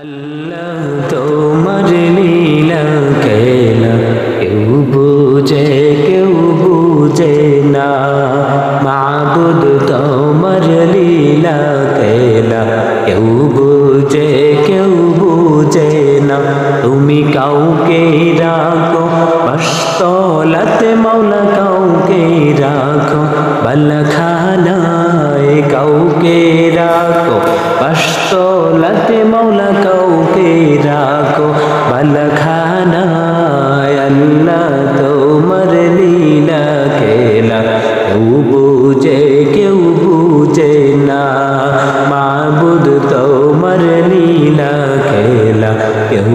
আল্লাহ তোমার লীলা খেলা কেউ বুঝে না। মাবুদ তোমার লীলা খেলা কেউ বুঝে না। তুমি কাউকে রাখো পাশতলাতে মৌলা, কাউকে রাখো বালাখানায়, কাউকে রাখো পাশতলাতে মৌলা, কাউকে রাখো বালাখানায়। আল্লাহ তোমার লীলা খেলা কেউ বুঝে না। মাবুদ তোমার লীলা খেলা কেউ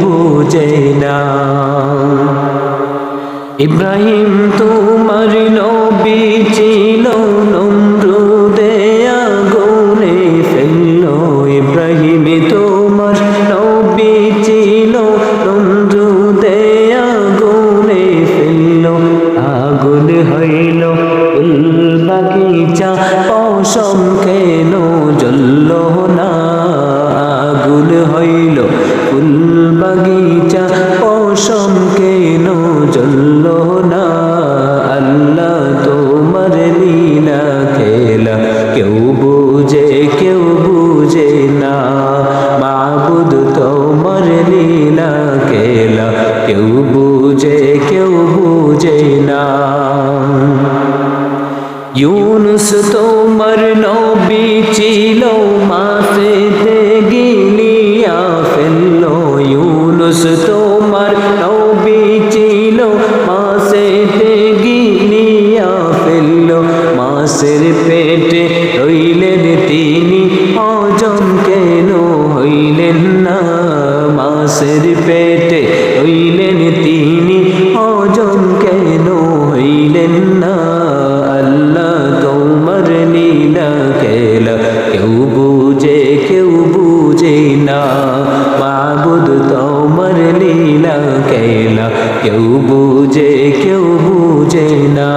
বুঝে না। ইব্রাহিম তোমার নবী ছিল, নমরুদে আগুনে ফেললো। ইব্রাহিম তোমার নবী ছিল, নমরুদে আগুনে ফেললো। আগুন হইল ফুল বাগিচা, পশম কেন জ্বলল না? আগুন হইল ফুল বাগিচা, পশম কেন জ্বলল না? আল্লাহ তোমার লীলা খেলা কেউ বুঝে না। মাবুদ তোমার লীলা খেলা কেউ বুঝে না। ইউনুস তোমার নবী ছিল, মাছেতে গিলিয়া ফেললো। ইউনুস তোমার নবী ছিল, মাছেতে গিলিয়া ফেললো। মাছের পেটে রইলেন তিনি, হজম কেন হইলেন না? মাছের পেটে রইলেন তিনি, হজম কেন হইলেন না? আল্লাহ তোমার লীলা খেলা কেউ বুঝে না। মাবুদ তোমার লীলা খেলা কেউ বুঝে না।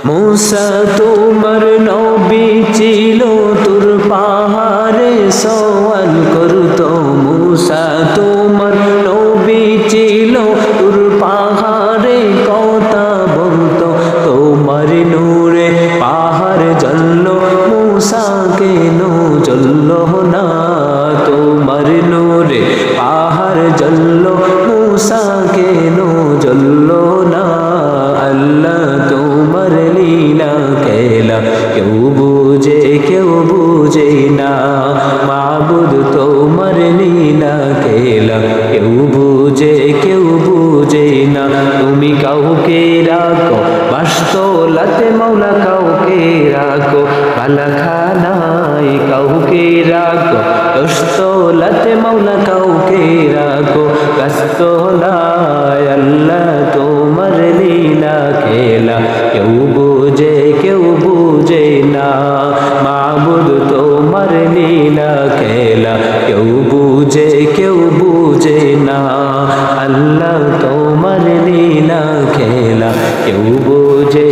মূসা তোমার নবী ছিল, তুর পাহাড়ে সওয়াল করতো। মূসা তোমার নবী ছিল, তুর পাহাড়ে কথা বলতো। তোমার নূরে পাহাড় জ্বলল, মূসা কেন জ্বলল না? তোমার নূরে পাহাড় জ্বলল, মূসা কেন জ্বলল না? আল্লাহ তোমার লীলা খেলা কেউ বুঝে না। মাবুদ তোমার লীলা খেলা কেউ বুঝে না। তুমি কাউকে রাখো বাসতলাতে মৌলা, কাউকে রাখো বালাখানায়, কাউকে রাখো দশতলাতে মৌলা, কাউকে রাখো গাছতলায়। আল্লাহ তোমার লীলা খেলা কেউ বুঝে না। মাবুদ তোমার লীলা খেলা কেউ বুঝে না। আল্লাহ তোমার লীলা খেলা কেউ বুঝে